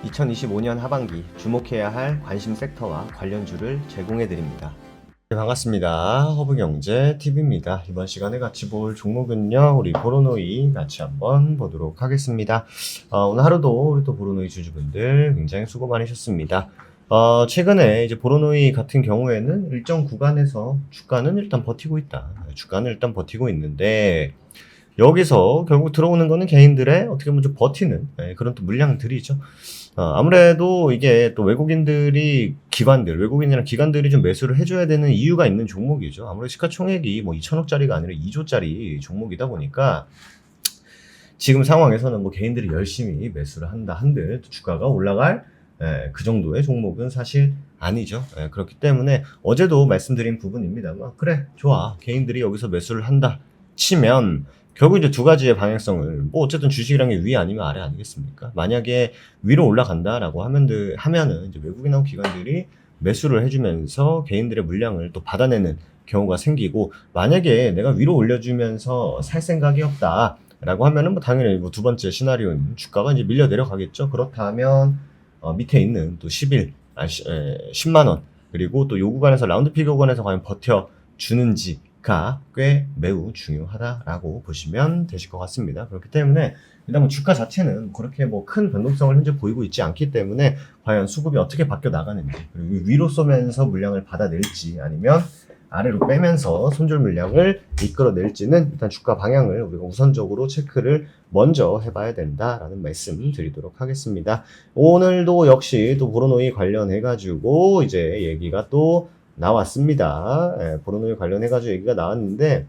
2025년 하반기 주목해야 할 관심 섹터와 관련주를 제공해 드립니다. 네, 반갑습니다. 허브경제TV입니다. 이번 시간에 같이 볼 종목은요, 우리 보로노이 같이 한번 보도록 하겠습니다. 오늘 하루도 우리 또 보로노이 주주분들 굉장히 수고 많으셨습니다. 최근에 이제 보로노이 같은 경우에는 일정 구간에서 주가는 일단 버티고 있다. 주가는 일단 버티고 있는데, 여기서 결국 들어오는 거는 개인들의 어떻게 보면 좀 버티는 그런 또 물량들이죠. 아무래도 이게 또 외국인이나 기관들이 좀 매수를 해줘야 되는 이유가 있는 종목이죠. 아무래도 시가총액이 뭐 2천억짜리가 아니라 2조짜리 종목이다 보니까 지금 상황에서는 뭐 개인들이 열심히 매수를 한다 한들 주가가 올라갈 그 정도의 종목은 사실 아니죠. 그렇기 때문에 어제도 말씀드린 부분입니다만, 그래, 좋아. 개인들이 여기서 매수를 한다 치면 결국 이제 두 가지의 방향성을, 뭐 어쨌든 주식이란 게 위 아니면 아래 아니겠습니까? 만약에 위로 올라간다라고 하면은 이제 외국인하고 기관들이 매수를 해주면서 개인들의 물량을 또 받아내는 경우가 생기고, 만약에 내가 위로 올려주면서 살 생각이 없다라고 하면은 뭐 당연히 뭐 두 번째 시나리오는 주가가 이제 밀려 내려가겠죠. 그렇다면 밑에 있는 또 10만 원, 그리고 또 요 구간에서 라운드 피겨 구간에서 과연 버텨주는지가 꽤 매우 중요하다라고 보시면 되실 것 같습니다. 그렇기 때문에 일단 뭐 주가 자체는 그렇게 뭐 큰 변동성을 현재 보이고 있지 않기 때문에 과연 수급이 어떻게 바뀌어 나가는지, 그리고 위로 쏘면서 물량을 받아낼지 아니면 아래로 빼면서 손절 물량을 이끌어낼지는 일단 주가 방향을 우리가 우선적으로 체크를 먼저 해봐야 된다라는 말씀 드리도록 하겠습니다. 오늘도 역시 또 보로노이 관련해가지고 이제 얘기가 또 나왔습니다. 보로노이 관련해가지고 얘기가 나왔는데,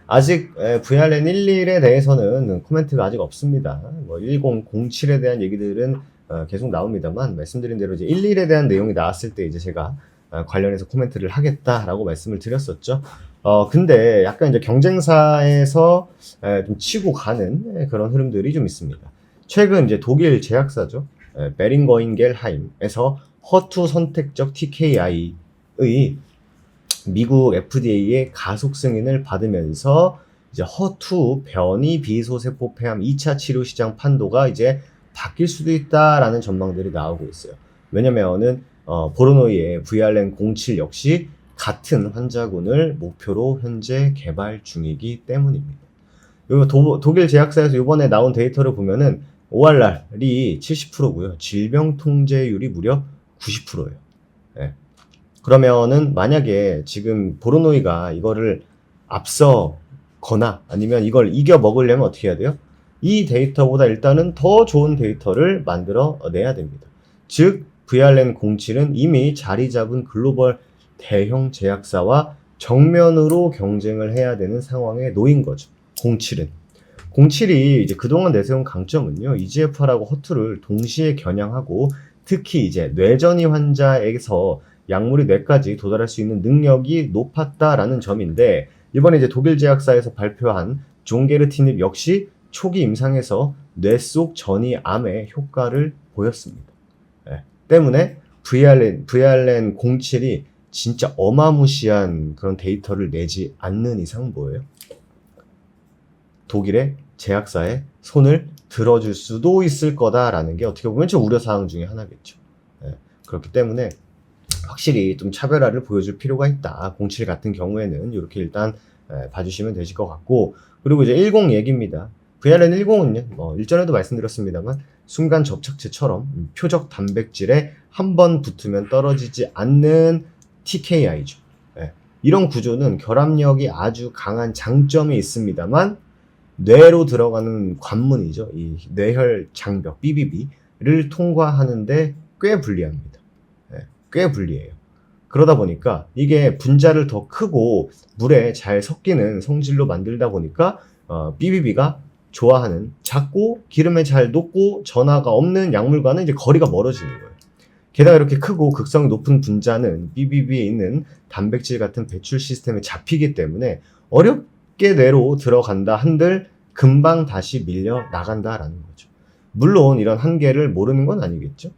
아직 VRN 11에 대해서는 코멘트가 아직 없습니다. 뭐 1007에 대한 얘기들은 계속 나옵니다만, 말씀드린 대로 이제 11에 대한 내용이 나왔을 때 이제 제가 관련해서 코멘트를 하겠다라고 말씀을 드렸었죠. 근데 약간 이제 경쟁사에서 좀 치고 가는 그런 흐름들이 좀 있습니다. 최근 이제 독일 제약사죠. 베링거 인겔하임에서 허투 선택적 TKI의 미국 FDA의 가속 승인을 받으면서 이제 허투 변이 비소세포 폐암 2차 치료 시장 판도가 이제 바뀔 수도 있다라는 전망들이 나오고 있어요. 왜냐면은 보로노이의 VRN07 역시 같은 환자군을 목표로 현재 개발 중이기 때문입니다. 독일 제약사에서 이번에 나온 데이터를 보면은 ORR이 70%고요. 질병 통제율이 무려 90%예요. 그러면은 만약에 지금 보로노이가 이거를 앞서거나 아니면 이걸 이겨 먹으려면 어떻게 해야 돼요? 이 데이터보다 일단은 더 좋은 데이터를 만들어 내야 됩니다. 즉 VRN07은 이미 자리 잡은 글로벌 대형 제약사와 정면으로 경쟁을 해야 되는 상황에 놓인 거죠. 07이 이제 그동안 내세운 강점은요, EGFR하고 허투를 동시에 겨냥하고 특히 이제 뇌전이 환자에서 약물이 뇌까지 도달할 수 있는 능력이 높았다라는 점인데, 이번에 이제 독일 제약사에서 발표한 종게르티닙 역시 초기 임상에서 뇌 속 전이 암에 효과를 보였습니다. 때문에 VRN07이 진짜 어마무시한 그런 데이터를 내지 않는 이상 뭐예요? 독일의 제약사에 손을 들어줄 수도 있을 거다라는 게 어떻게 보면 좀 우려사항 중에 하나겠죠. 그렇기 때문에 확실히 좀 차별화를 보여줄 필요가 있다. 07 같은 경우에는 이렇게 일단 봐주시면 되실 것 같고, 그리고 이제 10 얘기입니다. VRN10은요, 뭐 일전에도 말씀드렸습니다만 순간 접착제처럼 표적 단백질에 한 번 붙으면 떨어지지 않는 TKI죠. 이런 구조는 결합력이 아주 강한 장점이 있습니다만 뇌로 들어가는 관문이죠. 이 뇌혈 장벽 BBB를 통과하는데 꽤 불리합니다. 꽤 불리해요. 그러다 보니까 이게 분자를 더 크고 물에 잘 섞이는 성질로 만들다 보니까 BBB가 좋아하는 작고 기름에 잘 녹고 전하가 없는 약물과는 이제 거리가 멀어지는 거예요. 게다가 이렇게 크고 극성이 높은 분자는 BBB에 있는 단백질 같은 배출 시스템에 잡히기 때문에 어렵게 뇌로 들어간다 한들 금방 다시 밀려 나간다라는 거죠. 물론 이런 한계를 모르는 건 아니겠죠.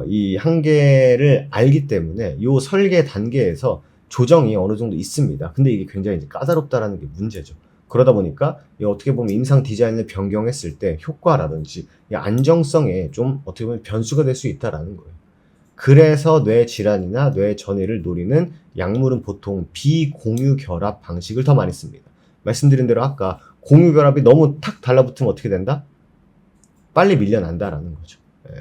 이 한계를 알기 때문에 이 설계 단계에서 조정이 어느 정도 있습니다. 근데 이게 굉장히 이제 까다롭다라는 게 문제죠. 그러다 보니까 이 어떻게 보면 임상 디자인을 변경했을 때 효과라든지 이 안정성에 좀 어떻게 보면 변수가 될 수 있다라는 거예요. 그래서 뇌 질환이나 뇌 전이를 노리는 약물은 보통 비공유 결합 방식을 더 많이 씁니다. 말씀드린 대로 아까 공유 결합이 너무 탁 달라붙으면 어떻게 된다? 빨리 밀려난다라는 거죠.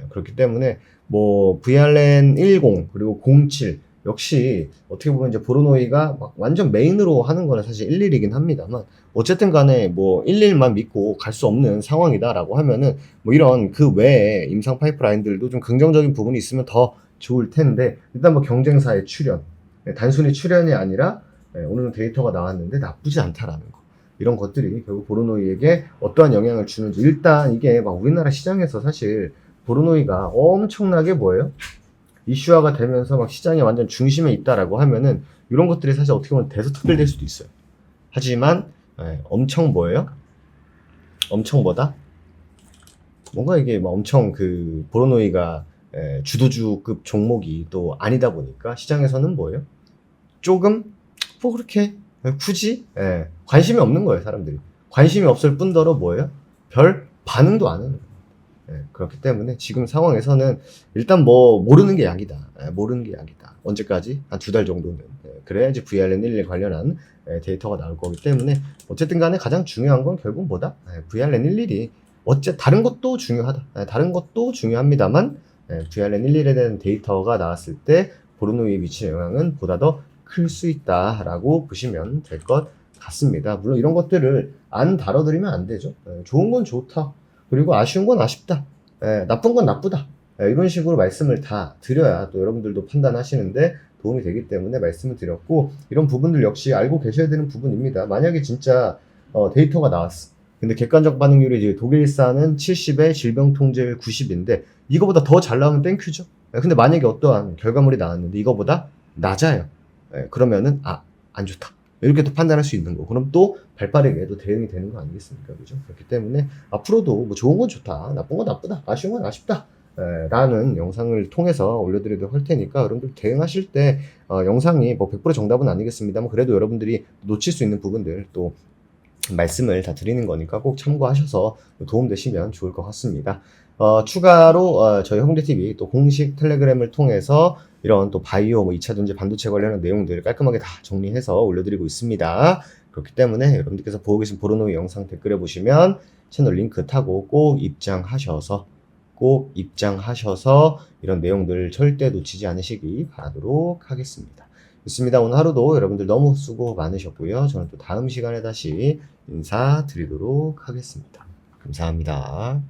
그렇기 때문에 뭐 VRN 10 그리고 07 역시 어떻게 보면 이제 보로노이가 막 완전 메인으로 하는 거는 사실 11이긴 합니다만 어쨌든 간에 뭐 11만 믿고 갈 수 없는 상황이다라고 하면은 뭐 이런 그 외에 임상 파이프라인들도 좀 긍정적인 부분이 있으면 더 좋을 텐데 일단 뭐 경쟁사의 출현 단순히 출현이 아니라 오늘은 데이터가 나왔는데 나쁘지 않다라는 거 이런 것들이 결국 보로노이에게 어떠한 영향을 주는지 일단 이게 막 우리나라 시장에서 사실 보로노이가 엄청나게 뭐예요? 이슈화가 되면서 막 시장이 완전 중심에 있다라고 하면은 이런 것들이 사실 어떻게 보면 대서특별될 수도 있어요. 하지만 엄청 뭐예요? 엄청 뭐다? 뭔가 이게 막 엄청 그 보로노이가 주도주급 종목이 또 아니다 보니까 시장에서는 뭐예요? 조금 뭐 그렇게 굳이 관심이 없는 거예요 사람들이. 관심이 없을 뿐더러 뭐예요? 별 반응도 안 하는 거예요. 그렇기 때문에 지금 상황에서는 일단 뭐 모르는 게 약이다. 모르는 게 약이다. 언제까지? 한 2달 정도는. 그래야지 VRN11 관련한 데이터가 나올 거기 때문에 어쨌든 간에 가장 중요한 건 결국 뭐다? VRN11이 다른 것도 중요하다. 다른 것도 중요합니다만 VRN11에 대한 데이터가 나왔을 때 보르노이에 미치는 영향은 보다 더 클 수 있다라고 보시면 될 것 같습니다. 물론 이런 것들을 안 다뤄드리면 안 되죠. 좋은 건 좋다. 그리고 아쉬운 건 아쉽다. 나쁜 건 나쁘다. 이런 식으로 말씀을 다 드려야 또 여러분들도 판단하시는데 도움이 되기 때문에 말씀을 드렸고 이런 부분들 역시 알고 계셔야 되는 부분입니다. 만약에 진짜 데이터가 나왔어. 근데 객관적 반응률이 이제 독일사는 70에 질병통제율 90인데 이거보다 더 잘 나오면 땡큐죠. 근데 만약에 어떠한 결과물이 나왔는데 이거보다 낮아요. 그러면은 안 좋다. 이렇게 또 판단할 수 있는 거. 그럼 또 발빠르게 또 대응이 되는 거 아니겠습니까? 그죠? 그렇기 때문에 앞으로도 뭐 좋은 건 좋다, 나쁜 건 나쁘다, 아쉬운 건 아쉽다. 라는 영상을 통해서 올려드리도록 할 테니까 여러분들 대응하실 때 영상이 뭐 100% 정답은 아니겠습니다만 그래도 여러분들이 놓칠 수 있는 부분들 또 말씀을 다 드리는 거니까 꼭 참고하셔서 도움되시면 좋을 것 같습니다. 추가로 저희 홍대TV 또 공식 텔레그램을 통해서 이런 또 바이오, 뭐 2차 전지 반도체 관련한 내용들 깔끔하게 다 정리해서 올려드리고 있습니다. 그렇기 때문에 여러분들께서 보고 계신 보로노이 영상 댓글에 보시면 채널 링크 타고 꼭 입장하셔서 이런 내용들 절대 놓치지 않으시기 바라도록 하겠습니다. 좋습니다. 오늘 하루도 여러분들 너무 수고 많으셨고요. 저는 또 다음 시간에 다시 인사드리도록 하겠습니다. 감사합니다.